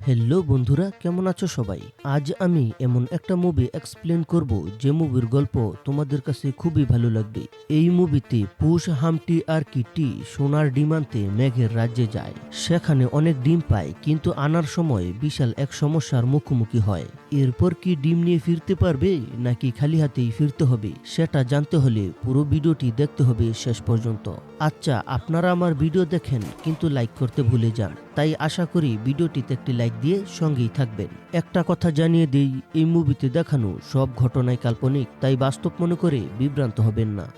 Hello বন্ধুরা, কেমন আছো সবাই? আজ আমি এমন একটা মুভি এক্সপ্লেন করব যে মুভির গল্প তোমাদের কাছে খুবই ভালো লাগবে। এই মুভিতে পুশ, হামটি আর কিটি সোনার ডিম আনতে মেঘের রাজ্যে যায়। সেখানে অনেক ডিম পায়, কিন্তু আনার সময় বিশাল এক সমস্যার মুখোমুখি হয়। এরপর কি ডিম নিয়ে ফিরতে পারবে নাকি খালি হাতেই ফিরতে হবে, সেটা জানতে হলে পুরো ভিডিওটি দেখতে হবে শেষ পর্যন্ত। আচ্ছা, আপনারা আমার ভিডিও দেখেন কিন্তু লাইক করতে ভুলে যান, তাই আশা করি ভিডিওটিতে একটি লাইক দিয়ে সঙ্গেই থাকবেন। একটা কথা জানিয়ে দেই, এই মুভিতে দেখানো সব ঘটনাই কাল্পনিক, তাই বাস্তব মনে করে বিভ্রান্ত হবেন না।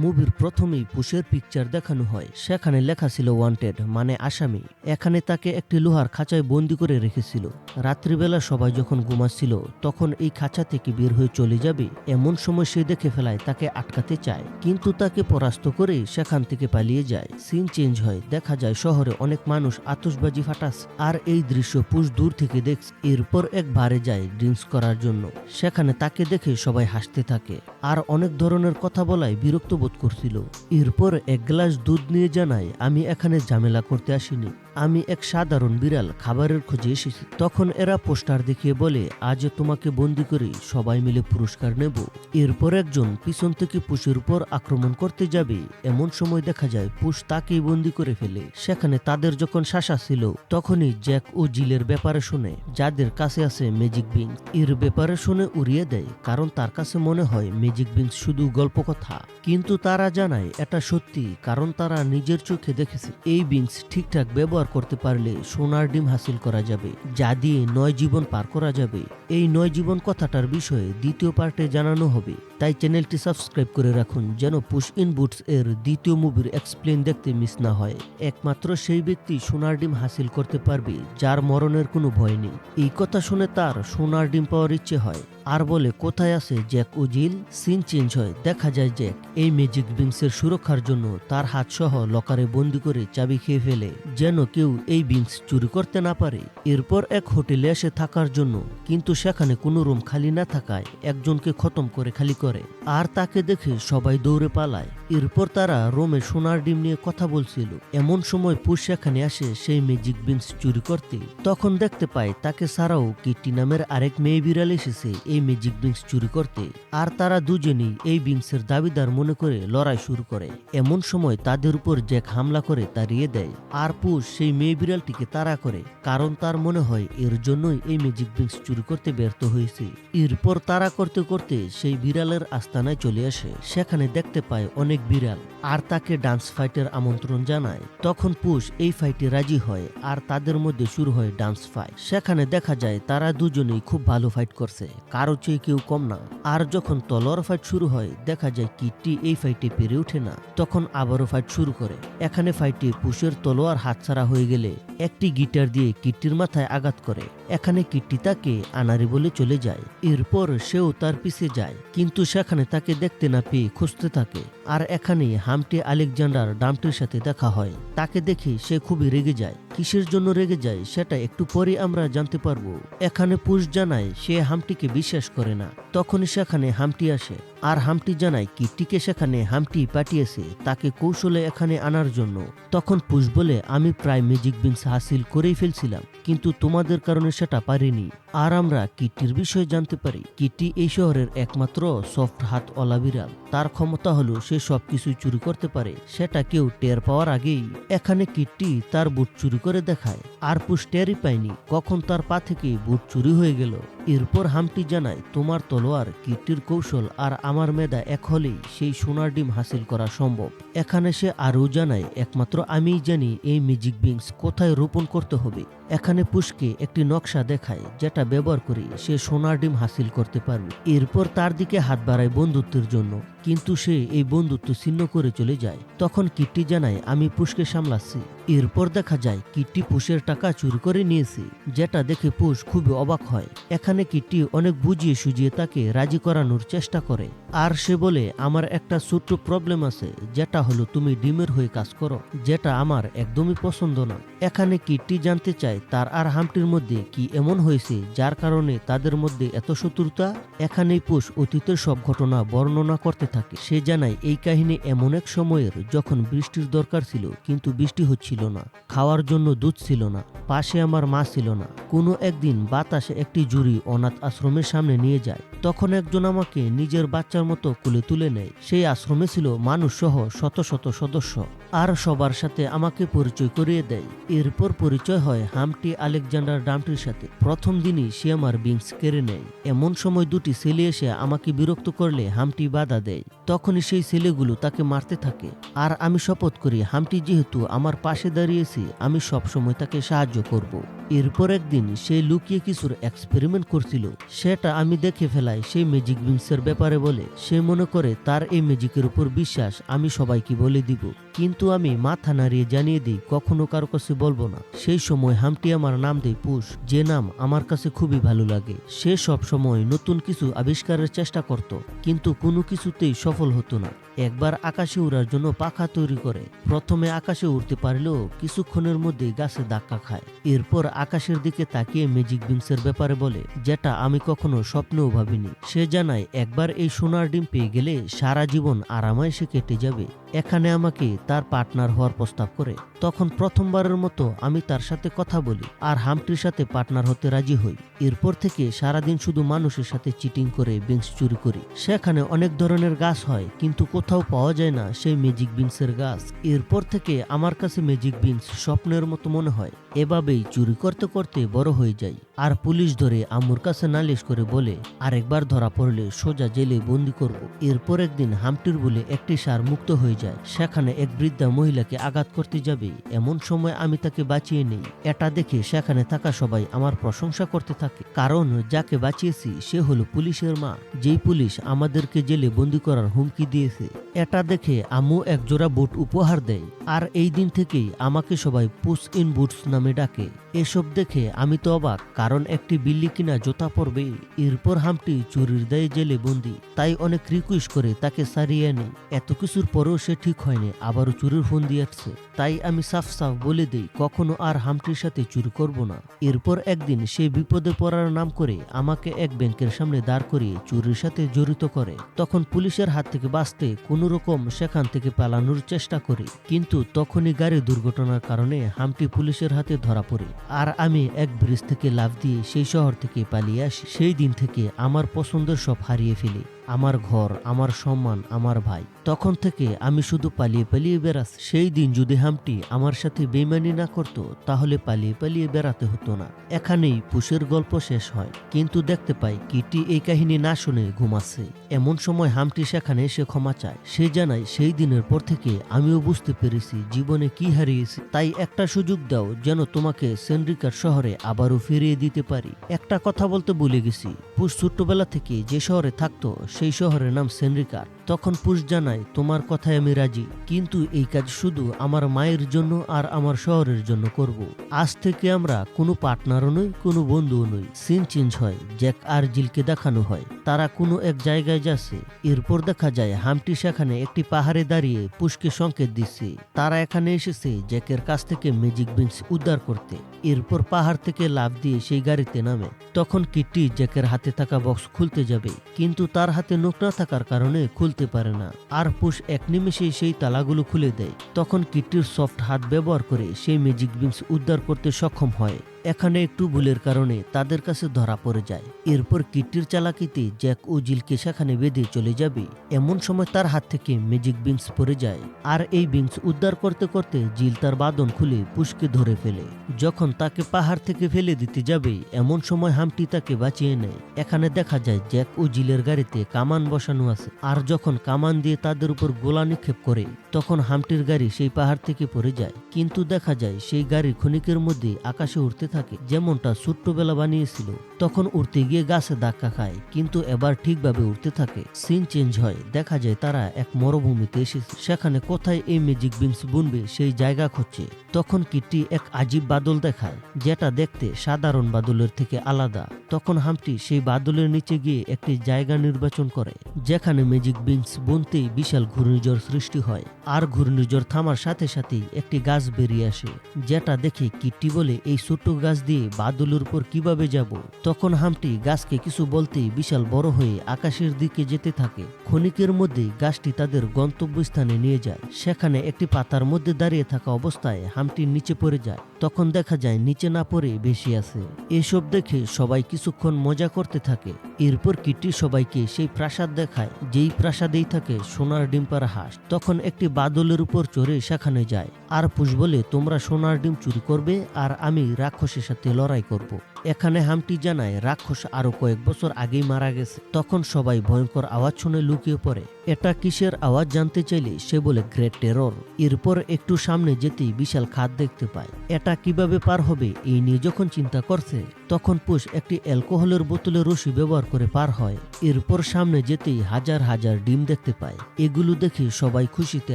মুভির প্রথমেই পুশের পিকচার দেখানো হয়। সেখানে লেখা ছিল ওয়ান্টেড, মানে আসামি। এখানে তাকে একটি লোহার খাঁচায় বন্দি করে রেখেছিল। রাত্রিবেলা সবাই যখন ঘুমাচ্ছিল তখন এই খাঁচা থেকে বের হয়ে চলে যাবে এমন সময় সে দেখে ফেলায় তাকে আটকাতে চায়, কিন্তু তাকে পরাস্ত করে সেখান থেকে পালিয়ে যায়। সিন চেঞ্জ হয়, দেখা যায় শহরে অনেক মানুষ আতশবাজি ফাটাস, আর এই দৃশ্য পুশ দূর থেকে দেখছে। এরপর এক বারে যায় ড্রিঙ্কস করার জন্য। সেখানে তাকে দেখে সবাই হাসতে থাকে আর অনেক ধরনের কথা বলায় বিরক্ত বোধ করছিল। এরপর এক গ্লাস দুধ নিয়ে জানায়, আমি এখানে ঝামেলা করতে আসিনি, আমি এক সাধারণ বিড়াল, খাবারের খোঁজে এসেছি। তখন এরা পোস্টার দেখিয়ে বলে, আজ তোমাকে বন্দি করে সবাই মিলে পুরস্কার নেব। এরপর একজন পিছন থেকে পুশের উপর আক্রমণ করতে যাবে এমন সময় দেখা যায় পুশ তাকেই বন্দি করে ফেলে। সেখানে তাদের যখন শাসা ছিল তখনই জ্যাক ও জিলের ব্যাপারে শুনে, যাদের কাছে আছে ম্যাজিক বিংস। এর ব্যাপারে শুনে উড়িয়ে দেয়, কারণ তার কাছে মনে হয় ম্যাজিক বিংস শুধু গল্প কথা, কিন্তু তারা জানায় এটা সত্যি, কারণ তারা নিজের চোখে দেখেছে। এই বিংস ঠিকঠাক ব্যবহার করতে পারলে সোনার ডিম হাসিল করা যাবে, যা দিয়ে 9 জীবন পার করা যাবে। এই 9 জীবন কথাটার বিষয়ে দ্বিতীয় পার্টে জানানো হবে, তাই চ্যানেলটি সাবস্ক্রাইব করে রাখুন যেন পুশ ইন বুটস এর দ্বিতীয় মুভির এক্সপ্লেন দেখতে মিস না হয়। একমাত্র সেই ব্যক্তি সোনার ডিম হাসিল করতে পারবে যার মরণের কোনো ভয় নেই। এই কথা শুনে তার সোনার ডিম পাওয়ার ইচ্ছে হয় আর বলে, কোথায় আছে জ্যাক ও জিল? সিন চেঞ্জ হয়, দেখা যায় জ্যাক এই ম্যাজিক বিংসের সুরক্ষার জন্য তার হাত সহ লকারে বন্দি করে চাবি খেয়ে ফেলে, যেন কেউ এই বিংস চুরি করতে না পারে। এরপর এক হোটেলে এসে থাকার জন্য, কিন্তু সেখানে কোনো রুম খালি না থাকায় একজনকে খতম করে খালি করে, আর তাকে দেখে সবাই দৌড়ে পালায়। এরপর তারা রোমে সোনার ডিম নিয়ে কথা বলছিল। এমন সময় পুশ সেখানে আসে সেই ম্যাজিক বিংস চুরি করতে। তখন দেখতে পায় তাকে ছাড়াও কিটি নামের আরেক মেয়ে বিড়াল এসেছে এই ম্যাজিক বিংস চুরি করতে, আর তারা দুজনেই এই বিংসের দাবিদার মনে করে লড়াই শুরু করে। এমন সময় তাদের উপর জ্যাক হামলা করে তাড়িয়ে দেয়, আর পুশ সেই মেয়ে বিড়ালটিকে তাড়া করে, কারণ তার মনে হয় এর জন্যই এই ম্যাজিক বিংস চুরি করতে ব্যর্থ হয়েছে। এরপর তাড়া করতে করতে সেই বিড়ালের আস্তানায় চলে আসে। সেখানে দেখতে পায় অনেক বিড়াল, আর তাকে ডান্স ফাইটের আমন্ত্রণ জানায়। তখন পুশ এই ফাইটে রাজি হয়, আর তাদের মধ্যে শুরু হয় ডান্স ফাইট। সেখানে দেখা যায় তারা দুজনেই খুব ভালো ফাইট করছে, কারো চেয়ে কেউ কম না। আর যখন তলোয়ার ফাইট শুরু হয় দেখা যায় কিটি এই ফাইটে পেরে ওঠে না, তখন আবারও ফাইট শুরু করে। এখানে ফাইটে পুশের তলোয়ার হাতছাড়া হয়ে গেলে একটি গিটার দিয়ে কিটির মাথায় আঘাত করে। এখানে কিটি তাকে আনারি বলে চলে যায়। এরপর সেও তার পিছে যায়, কিন্তু সেখানে তাকে দেখতে না পেয়ে খুঁজতে থাকে। আর এখানে হামটি আলেকজান্ডার ডাম্পটির সাথে দেখা হয়। তাকে দেখে সে খুবই রেগে যায়। কিসের জন্য রেগে যায় সেটা একটু পরে আমরা জানতে পারবো। এখানে পুশ জানায় সে হামটিকে বিশ্বাস করে না। তখনই সেখানে হামটি আসে, আর হামটি জানায় কিটিকে সেখানে হামটি পাঠিয়েছে তাকে কৌশলে এখানে আনার জন্য। তখন পুশ বলে, আমি প্রায় ম্যাজিক বিংস হাসিল করেই ফেলছিলাম, কিন্তু তোমাদের কারণে সেটা পারিনি। আর আমরা কিটির বিষয়ে জানতে পারি কিটি এই শহরের একমাত্র সফট হাত ওলা বিড়াল। তার ক্ষমতা হলো সে সবকিছু চুরি করতে পারে, সেটা কেউ টের পাওয়ার আগেই। এখানে কিটি তার বুট চুরি করে দেখায়, আর পুশ টেরই পায়নি কখন তার পা থেকে বুট চুরি হয়ে গেল। এরপর হামটি জানায়, তোমার তলোয়ার, কিটির কৌশল আর আমার মেধা এক হলেই সেই সোনার ডিম হাসিল করা সম্ভব। এখানে সে আরও জানায়, একমাত্র আমিই জানি এই ম্যাজিক বিংস কোথায় রোপণ করতে হবে। এখানে পুশকে একটি নকশা দেখায়, যেটা ব্যবহার করে সে সোনার ডিম হাসিল করতে পারবে। এরপর তার দিকে হাত বাড়ায় বন্ধুত্বের জন্য, কিন্তু সে এই বন্ধুত্ব ছিন্ন করে চলে যায়। তখন কিটি জানায়, আমি পুশকে সামলাচ্ছি। এরপর দেখা যায় কিটি পুশের টাকা চুরি করে নিয়েছে, যেটা দেখে পুশ খুবই অবাক হয়। এখানে কিটি অনেক বুঝিয়ে সুঝিয়ে তাকে রাজি করানোর চেষ্টা করে, আর সে বলে, আমার একটা ছোট্ট প্রবলেম আছে, যেটা হলো তুমি ডিমের হয়ে কাজ করো, যেটা আমার একদমই পছন্দ না। এখানে কিট্টি জানতে চায় তার আর হামটির মধ্যে কি এমন হয়েছে যার কারণে তাদের মধ্যে এত শত্রুতা। এখানেই পুশ অতীতের সব ঘটনা বর্ণনা করতে থাকে। সে জানায় এই কাহিনী এমন এক সময়ের যখন বৃষ্টির দরকার ছিল কিন্তু বৃষ্টি হচ্ছিল না, খাওয়ার জন্য দুধ ছিল না, পাশে আমার মা ছিল না। কোনো একদিন বাতাসে একটি জুড়ি অনাথ আশ্রমের সামনে নিয়ে যায়। তখন একজন আমাকে নিজের বাচ্চার মতো কোলে তুলে নেয়। সেই আশ্রমে ছিল মানুষ সহ শত শত সদস্য, আর সবার সাথে আমাকে পরিচয় করিয়ে দেয়। এরপর পরিচয় হয় হামটি আলেকজান্ডার ডাম্পটির সাথে। প্রথম দিনই সে আমার বিংস কেড়ে নেয়। এমন সময় দুটি ছেলে এসে আমাকে বিরক্ত করলে হামটি বাধা দেয়। তখনই সেই ছেলেগুলো তাকে মারতে থাকে। আর আমি শপথ করি হামটি যেহেতু আমার পাশে দাঁড়িয়েছে, আমি সবসময় তাকে সাহায্য করব। এরপর একদিন সে লুকিয়ে কিছুর এক্সপেরিমেন্ট করছিল, সেটা আমি দেখে ফেলাই সেই ম্যাজিক বিংসের ব্যাপারে বলে। সে মনে করে তার এই ম্যাজিকের উপর বিশ্বাস, আমি সবাইকে বলে দিব। কিন্তু আমি মাথা নাড়িয়ে জানিয়ে দিই কখনো কারো কাছে বলবো না। সেই সময় হামটি আমার নাম দেয় পুশ, যে নাম আমার কাছে খুবই ভালো লাগে। সে সব সময় নতুন কিছু আবিষ্কারের চেষ্টা করত, কিন্তু কোনো কিছুতেই সফল হতো না। একবার আকাশে উড়ার জন্য পাখা তৈরি করে। প্রথমে আকাশে উড়তে পারলেও কিছুক্ষণের মধ্যে গাছে ধাক্কা খায়। এরপর আকাশের দিকে তাকিয়ে ম্যাজিক বিংসের ব্যাপারে বলে, যেটা আমি কখনো স্বপ্নেও ভাবিনি। সে জানায় একবার এই সোনার ডিম পেয়ে গেলে সারা জীবন আরামায়েশে কেটে যাবে। এখানে আমাকে তার পার্টনার হওয়ার প্রস্তাব করে। তখন প্রথমবারের মতো আমি তার সাথে কথা বলি আর হামটির সাথে পার্টনার হতে রাজি হই। এরপর থেকে সারাদিন শুধু মানুষের সাথে চিটিং করে বিংস চুরি করি। সেখানে অনেক ধরনের গাছ হয়, কিন্তু কোথাও পাওয়া যায় না সেই ম্যাজিক বিংসের গাছ। এরপর থেকে আমার কাছে ম্যাজিক বিংস স্বপ্নের মতো মনে হয়। এভাবেই চুরি করতে করতে বড় হয়ে যাই। আর পুলিশ ধরে আম্মুর কাছে নালিশ করে বলে, আরেকবার ধরা পড়লে সোজা জেলে বন্দি করব। এরপর একদিন হামটির বলে একটি সার মুক্ত হয়ে যায়। সেখানে এক বৃদ্ধা মহিলাকে আঘাত করতে যাবে, এমন সময় আমি তাকে বাঁচিয়ে নেই। এটা দেখে সেখানে থাকা সবাই আমার প্রশংসা করতে থাকে, কারণ যাকে বাঁচিয়েছি সে হলো পুলিশের মা, যেই পুলিশ আমাদেরকে জেলে বন্দি করার হুমকি দিয়েছে। এটা দেখে আম্মু এক জোড়া বুট উপহার দেয়। আর এই দিন থেকেই আমাকে সবাই পুস ইন বুটস নামে ডাকে। এসব দেখে আমি তো অবাক, কারণ একটি বিল্লি কিনা জোতা পরবে। এরপর হামটি চুরির দায়ে জেলে বন্দি, তাই অনেক রিকোয়েস্ট করে তাকে সারিয়ে নেই। এত কিছুর পরেও সে ঠিক হয়নি, আবারও চুরির ফোন দিয়েছে। তাই আমি সাফ সাফ বলে দেই কখনো আর হামটির সাথে চুরি করব না। এরপর একদিন সে বিপদে পড়ার নাম করে আমাকে এক ব্যাংকের সামনে দাঁড় করিয়ে চুরির সাথে জড়িত করে। তখন পুলিশের হাত থেকে বাঁচতে কোনো রকম সেখান থেকে পালানোর চেষ্টা করি, কিন্তু তখনই গাড়ি দুর্ঘটনার কারণে হামটি পুলিশের হাতে ধরা পড়ে। আর আমি এক ব্রিজ থেকে লাফ দিয়ে সেই শহর থেকে পালিয়ে আসি। সেই দিন থেকে আমার পছন্দের সব হারিয়ে ফেলি, আমার ঘর, আমার সম্মান, আমার ভাই। তখন থেকে আমি শুধু পালিয়ে পালিয়ে বেড়াচ্ছি। সেই দিন যদি হামটি আমার সাথে বেইমানি না করত, তাহলে পালিয়ে পালিয়ে বেড়াতে হতো না। এখানেই পুশের গল্প শেষ হয়, কিন্তু দেখতে পাই কিটি এই কাহিনী না শুনে ঘুমাচ্ছে। এমন সময় হামটি সেখানে এসে ক্ষমা চায়। সে জানায় সেই দিনের পর থেকে আমিও বুঝতে পেরেছি জীবনে কি হারিয়েছি, তাই একটা সুযোগ দাও যেন তোমাকে সেন্ড্রিকার শহরে আবারও ফিরিয়ে দিতে পারি। একটা কথা বলতে ভুলে গেছি, পুশ ছোট্টবেলা থেকে যে শহরে থাকতো সেই শহরের নাম সেন্ড্রিকার। তখন পুশ জানায়, তোমার কথায় আমি রাজি, কিন্তু এই কাজ শুধু আমার মায়ের জন্য আর আমার শহরের জন্য করব। আজ থেকে আমরা কোনো পার্টনারও নই, কোনো বন্ধুও নই। সিন চেঞ্জ হয়, জ্যাক আর জিলকে দেখানো হয় তারা কোনো এক জায়গায় যাচ্ছে। এরপর দেখা যায় হামটি সেখানে একটি পাহাড়ে দাঁড়িয়ে পুশকে সংকেত দিচ্ছে তারা এখানে এসেছে জ্যাকের কাছ থেকে ম্যাজিক বিংস উদ্ধার করতে। এরপর পাহাড় থেকে লাফ দিয়ে সেই গাড়িতে নামে। তখন কিটি জ্যাকের হাতে থাকা বক্স খুলতে যাবে, কিন্তু তার হাতে নখ না থাকার কারণে খুলতে পারে না। আর পুশ এক নিমেষেই সেই তালাগুলো খুলে দেয়। তখন কিটির সফট হাত ব্যবহার করে সেই ম্যাজিক বিংস উদ্ধার করতে সক্ষম হয়। এখানে একটু ভুলের কারণে তাদের কাছে ধরা পড়ে যায়। এরপর কিটির চালাকিতে জ্যাক ও জিলকে সেখানে বেঁধে চলে যাবে। এমন সময় তার হাত থেকে ম্যাজিক বিংস পড়ে যায়, আর এই বিংস উদ্ধার করতে করতে জিল তার বাঁধন খুলে পুশকে ধরে ফেলে। যখন তাকে পাহাড় থেকে ফেলে দিতে যাবে, এমন সময় হামটি তাকে বাঁচিয়ে নেয়। এখানে দেখা যায় জ্যাক ও জিলের গাড়িতে কামান বসানো আছে, আর যখন কামান দিয়ে তাদের উপর গোলা নিক্ষেপ করে, তখন হামটির গাড়ি সেই পাহাড় থেকে পড়ে যায়। কিন্তু দেখা যায় সেই গাড়ি ক্ষণিকের মধ্যে আকাশে উঠতে থাকে, যেমনটা ছোট্টবেলা বানিয়েছিল। তখন উঠতে গিয়ে গাছে ধাক্কা খায়, কিন্তু এবার ঠিকভাবে উঠতে থাকে। সিন চেঞ্জ হয়, দেখা যায় তারা এক মরুভূমিতে এসেছে। সেখানে কোথায় এই ম্যাজিক বিংস বুনবে সেই জায়গা খুঁজছে। তখন কিটি এক আজীব বাদল দেখায়, যেটা দেখতে সাধারণ বাদলের থেকে আলাদা। তখন হামটি সেই বাদলের নিচে গিয়ে একটি জায়গা নির্বাচন করে যেখানে ম্যাজিক বিনস বুনতেই বিশাল ঘূর্ণিঝড় সৃষ্টি হয়। আর ঘূর্ণিঝড় থামার সাথে সাথেই একটি গাছ বেরিয়ে আসে, যেটা দেখে কিট্টি বলে এই ছোট্ট গাছ দিয়ে বাদলের উপর কিভাবে যাব। তখন হামটি গাছকে কিছু বলতেই বিশাল বড় হয়ে আকাশের দিকে যেতে থাকে। ক্ষণিকের মধ্যেই গাছটি তাদের গন্তব্যস্থানে নিয়ে যায়। সেখানে একটি পাতার মধ্যে দাঁড়িয়ে থাকা অবস্থায় হামটি নিচে পড়ে যায়। তখন দেখা যায় নিচে না পড়ে বেশি আছে। এসব দেখে সবাই কিছুক্ষণ মজা করতে থাকে। এরপর কিট্টি সবাইকে সেই প্রাসাদ দেখায়, যেই প্রাসাদেই থাকে সোনার ডিম পাড়া হাঁস। তখন একটি বাদলের উপর চড়ে সেখানে যায়। আর পুষ বলে, তোমরা সোনার ডিম চুরি করবে আর আমি রাক্ষসের সাথে লড়াই করব। এখানে হামটি জানায় রাক্ষস আরো কয়েক বছর আগেই মারা গেছে। তখন সবাই ভয়ঙ্কর আওয়াজ শুনে লুকিয়ে পড়ে। এটা কিসের আওয়াজ জানতে চাইলে সে বলে গ্রেট টেরর। এরপর একটু সামনে যেতেই বিশাল খাদ দেখতে পায়। এটা কিভাবে পার হবে এই নিয়ে যখন চিন্তা করছে, তখন পুষ একটি অ্যালকোহলের বোতলে রশি ব্যবহার করে পার হয়। এরপর সামনে যেতেই হাজার হাজার ডিম দেখতে পায়। এগুলো দেখে সবাই খুশিতে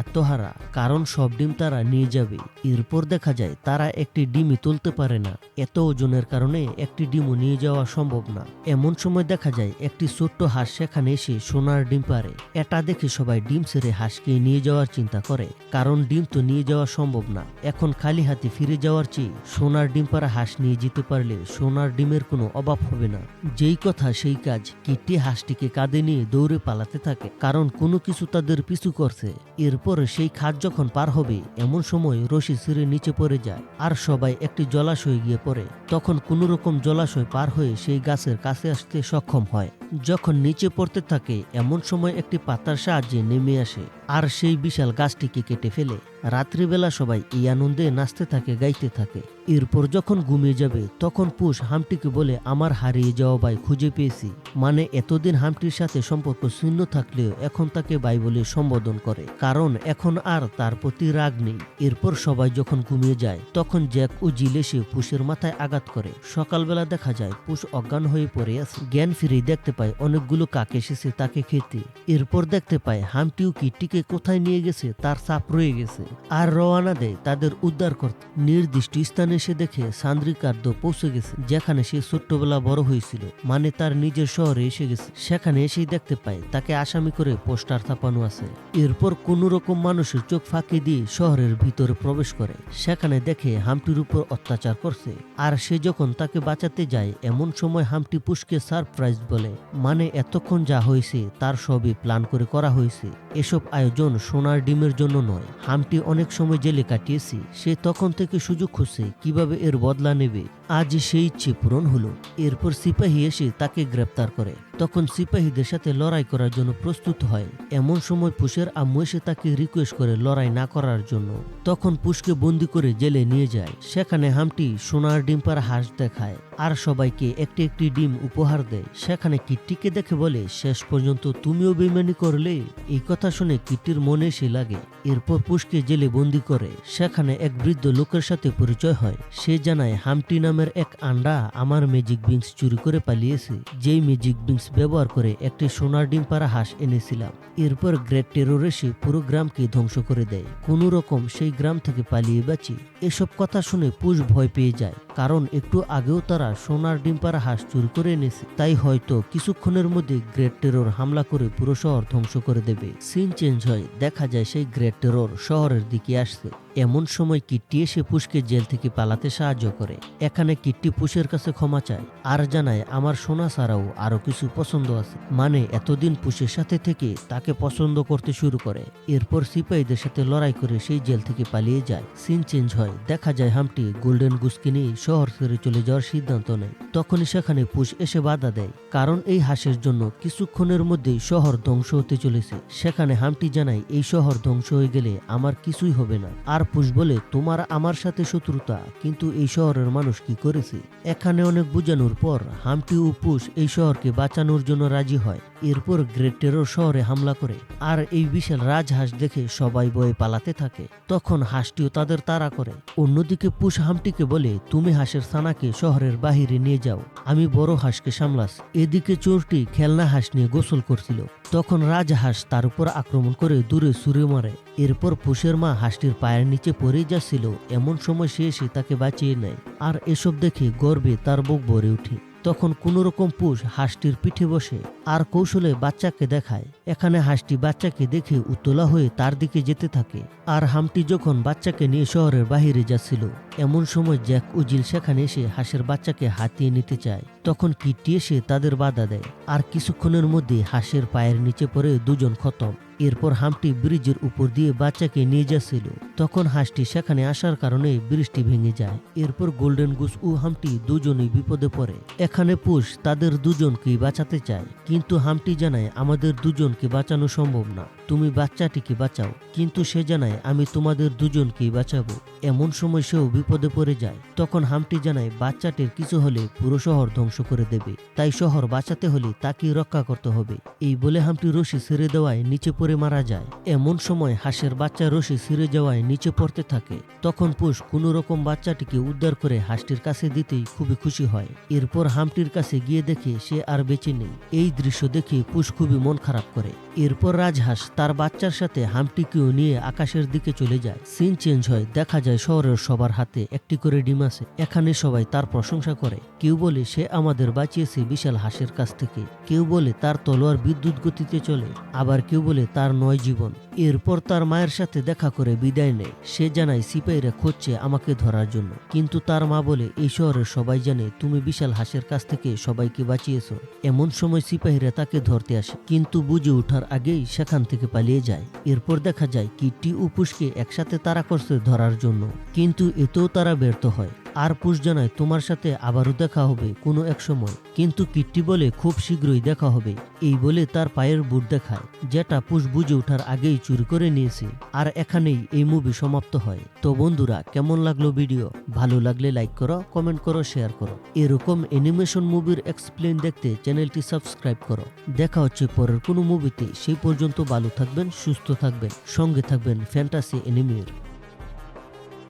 আত্মহারা, কারণ সব ডিম তারা নিয়ে যাবে। এরপর দেখা যায় তারা একটি ডিমই তুলতে পারে না। এত ওজনের কারণে একটি ডিমও নিয়ে যাওয়া সম্ভব না। এমন সময় দেখা যায় একটি ছোট্ট হাঁস সেখানে এসে সোনার ডিম পারে। এটা দেখে সবাই ডিম ছেড়ে হাঁসকে নিয়ে যাওয়ার চিন্তা করে, কারণ ডিম তো নিয়ে যাওয়া সম্ভব না। এখন খালি হাতে ফিরে যাওয়ার চেয়ে সোনার ডিম পাড়া হাঁস নিয়ে যেতে পারলে সোনার ডিমের কোনো অভাব হবে না। যেই কথা সেই কাজ, কিট্টি হাঁসটিকে কাঁধে নিয়ে দৌড়ে পালাতে থাকে, কারণ কোনো কিছু তাদের পিছু করছে। এরপর সেই খাদ যখন পার হবে এমন সময় রশি ছিঁড়ে নিচে পড়ে যায় আর সবাই একটি জলাশয়ে গিয়ে পড়ে। তখন কোনো রকম জলাশয় পার হয়ে সেই গাছের কাছে আসতে সক্ষম হয়। যখন নিচে পড়তে থাকে এমন সময় একটি পাতার সাহায্যে নেমে আসে আর সেই বিশাল গাছটিকে কেটে ফেলে। রাত্রিবেলা সবাই এই আনন্দে নাচতে থাকে, গাইতে থাকে। এরপর যখন ঘুমিয়ে যাবে তখন পুষ হামটিকে বলে, আমার হারিয়ে যাওয়া ভাই খুঁজে পেয়েছি। মানে এতদিন হামটির সাথে সম্পর্ক শূন্য থাকলেও এখন তাকে ভাই বলে সম্বোধন করে, কারণ এখন আর তার প্রতি রাগ নেই। এরপর সবাই যখন ঘুমিয়ে যায় তখন জ্যাক ও জিল এসে পুষের মাথায় আঘাত করে। সকালবেলা দেখা যায় পুষ অজ্ঞান হয়ে পড়ে আছে। জ্ঞান ফিরে দেখতে পায় অনেকগুলো কাক এসেছে তাকে খেতে। এরপর দেখতে পায় হামটিও কিট্টিকে কোথায় নিয়ে গেছে তার চাপ রয়ে গেছে আর রওনা দেয় তাদের উদ্ধার করতে। নির্দিষ্ট স্থানে এসে দেখে সান্দ্রিকার্দ পৌঁছে গেছে, যেখানে সে ছোট্টবেলা বড় হয়েছিল, মানে তার নিজের শহরে এসে গেছে। সেখানে এসেই দেখতে পায় তাকে আসামি করে পোস্টার ছাপানো আছে। এরপর কোন রকম মানুষের চোখ ফাঁকি দিয়ে শহরের ভিতরে প্রবেশ করে। সেখানে দেখে হামটির উপর অত্যাচার করছে আর সে যখন তাকে বাঁচাতে যায় এমন সময় হামটি পুষকে সারপ্রাইজ বলে, মানে এতক্ষণ যা হয়েছে তার সবই প্ল্যান করে করা হয়েছে। এসব আয়োজন সোনার ডিমের জন্য নয়। হামটি অনেক সময় জেলে কাটিয়েছি, সে তখন থেকে সুযোগ খুঁজছে কিভাবে এর বদলা নেবে। আজ সেই ইচ্ছে পূরণ হলো। এরপর সিপাহী এসে তাকে গ্রেপ্তার করে। তখন সিপাহীদের সাথে লড়াই করার জন্য প্রস্তুত হয়। এমন সময় পুষের আম্মু এসে তাকে রিকোয়েস্ট করে লড়াই না করার জন্য। তখন পুষকে বন্দি করে জেলে নিয়ে যায়। সেখানে হামটি সোনার ডিম পাড়া হাঁস দেখায় আর সবাইকে একটি একটি ডিম উপহার দেয়। সেখানে কিট্টিকে দেখে বলে, শেষ পর্যন্ত তুমিও বেইমানি করলে। এই কথা শুনে কিট্টির মনে এসে লাগে। এরপর পুষকে জেলে বন্দি করে। সেখানে এক বৃদ্ধ লোকের সাথে পরিচয় হয়। সে জানায় হামটি নামের এক আন্ডা আমার ম্যাজিক বিংস চুরি করে পালিয়েছে, যেই ম্যাজিক বিংস ব্যবহার করে একটি সোনার ডিম পাড়া হাঁস এনেছিলাম। এরপর গ্রেট টেরর এসে পুরো গ্রামকে ধ্বংস করে দেয়। কোনো রকম সেই গ্রাম থেকে পালিয়ে বাঁচি। এসব কথা শুনে পুষ ভয় পেয়ে যায়, কারণ একটু আগেও তারা সোনার ডিম পাড়া হাঁস চুরি করে এনেছে। তাই হয়তো কিছুক্ষণের মধ্যে গ্রেট টেরর হামলা করে পুরো শহর ধ্বংস করে দেবে। সিন চেঞ্জ হয়, দেখা যায় সেই গ্রেট টেরর শহরের দিকে আসছে। এমন সময় কিট্টি এসে পুষকে জেল থেকে পালাতে সাহায্য করে। এখানে কিট্টি পুষের কাছে ক্ষমা চায় আর জানায় আমার সোনা ছাড়াও আরো কিছু পছন্দ আছে। মানে এতদিন পুষের সাথে থেকে তাকে পছন্দ করতে শুরু করে। এরপর সিপাহীদের সাথে লড়াই করে সেই জেল থেকে পালিয়ে যায়। সিন চেঞ্জ হয়, দেখা যায় হামটি গোল্ডেন গুসকে নিয়ে শহর ছেড়ে চলে যাওয়ার সিদ্ধান্ত নেয়। তখনই সেখানে পুষ এসে বাধা দেয়, কারণ এই হাঁসের জন্য কিছুক্ষণের মধ্যেই শহর ধ্বংস হতে চলেছে। সেখানে হামটি জানায় এই শহর ধ্বংস হয়ে গেলে আমার কিছুই হবে না। আর পুষ বলে, তোমার আমার সাথে শত্রুতা, কিন্তু এই শহরের মানুষ কি করেছে। এখানে অনেক বোঝানোর পর হামটি ও পুষ এই শহরকে বাঁচানোর জন্য রাজি হয়। এরপর গ্রেট টেরর শহরে হামলা করে আর এই বিশাল রাজহাঁস দেখে সবাই ভয়ে পালাতে থাকে। তখন হাঁসটিও তাদের তাড়া করে। অন্যদিকে পুষ হামটিকে বলে, তুমি হাঁসের ছানাকে শহরের বাহিরে নিয়ে যাও, আমি বড় হাঁসকে সামলাস। এদিকে চোরটি খেলনা হাঁস নিয়ে গোসল করছিল। তখন রাজহাঁস তার উপর আক্রমণ করে দূরে ছুঁড়ে মারে। এরপর পুষের মা হাঁসটির পায়ের নিচে পড়েই যাচ্ছিল। এমন সময় সে এসে তাকে বাঁচিয়ে নেয় আর এসব দেখে গর্বে তার বুক ভরে ওঠে। তখন কোনোরকম পুষ হাঁসটির পিঠে বসে আর কৌশলে বাচ্চাকে দেখায়। এখানে হাঁসটি বাচ্চাকে দেখে উত্তলা হয়ে তার দিকে যেতে থাকে। আর হামটি যখন বাচ্চাকে নিয়ে শহরের বাহিরে যাচ্ছিল, এমন সময় জ্যাক ও জিল সেখানে এসে হাঁসের বাচ্চাকে হাতিয়ে নিতে চায়। তখন কিট্টি এসে তাদের বাধা দেয় আর কিছুক্ষণের মধ্যে হাঁসের পায়ের নিচে পড়ে দুজন খতম। এরপর হামটি ব্রিজের উপর দিয়ে বাচ্চাকে নিয়ে যাচ্ছিল, তখন হাঁসটি সেখানে আসার কারণে ব্রিজটি ভেঙে যায়। এরপর গোল্ডেন গুস ও হামটি দুজনেই বিপদে পড়ে। এখানে পুষ তাদের দুজনকেই বাঁচাতে চায়, কিন্তু হামটি জানায় আমাদের দুজনকে বাঁচানো সম্ভব না, তুমি বাচ্চাটিকে বাঁচাও। কিন্তু সে জানায় আমি তোমাদের দুজনকেই বাঁচাবো। এমন সময় সেও বিপদে পড়ে যায়। তখন হামটি জানায় বাচ্চাটির কিছু হলে পুরো শহর ধ্বংস করে দেবে, তাই শহর বাঁচাতে হলে তাকে রক্ষা করতে হবে। এই বলে হামটি রশি ছেড়ে দেওয়ায় নিচে পড়ে মারা যায়। এমন সময় হাঁসের বাচ্চা রশি ছিঁড়ে যাওয়ায় নিচে পড়তে থাকে। তখন পুষ কোনো রকম বাচ্চাটিকে উদ্ধার করে হাঁসটির কাছে দিতেই খুবই খুশি হয়। এরপর হামটির কাছে গিয়ে দেখে সে আর বেঁচে নেই। এই দৃশ্য দেখে পুষ খুবই মন খারাপ করে। এরপর রাজহাঁস তার বাচ্চার সাথে হামটিকেও নিয়ে আকাশের দিকে চলে যায়। সিন চেঞ্জ হয়, দেখা যায় শহরের সবার হাতে একটি করে ডিম আছে। এখানে সবাই তার প্রশংসা করে। কেউ বলে সে আমাদের বাঁচিয়েছে বিশাল হাঁসের কাছ থেকে, কেউ বলে তার তলোয়ার বিদ্যুৎ গতিতে চলে, আবার কেউ বলে তার 9 জীবন। এরপর তার মায়ের সাথে দেখা করে বিদায় নেয়। সে জানায় সিপাহীরা খুঁজছে আমাকে ধরার জন্য, কিন্তু তার মা বলে এই শহরের সবাই জানে তুমি বিশাল হাঁসের কাছ থেকে সবাইকে বাঁচিয়েছো। এমন সময় সিপাহীরা তাকে ধরতে আসে, কিন্তু বুঝে ওঠার আগেই সেখান থেকে পালিয়ে যায়। এরপর দেখা যায় কিট্টি ও পুষকে একসাথে তাড়া করছে ধরার জন্য, কিন্তু এতেও তারা ব্যর্থ হয়। আর পুষ জানায় তোমার সাথে আবারও দেখা হবে কোনো এক সময়, কিন্তু কিট্টি বলে খুব শীঘ্রই দেখা হবে। এই বলে তার পায়ের বুট দেখায়, যেটা পুষ বুঝে ওঠার আগেই চুরি করে নিয়েছে। আর এখানেই এই মুভি সমাপ্ত হয়। তো বন্ধুরা, কেমন লাগলো ভিডিও? ভালো লাগলে লাইক করো, কমেন্ট করো, শেয়ার করো। এরকম অ্যানিমেশন মুভির এক্সপ্লেন দেখতে চ্যানেলটি সাবস্ক্রাইব করো। দেখা হচ্ছে পরের কোনো মুভিতে। সেই পর্যন্ত ভালো থাকবেন, সুস্থ থাকবেন, সঙ্গে থাকবেন ফ্যান্টাসি অ্যানিমের।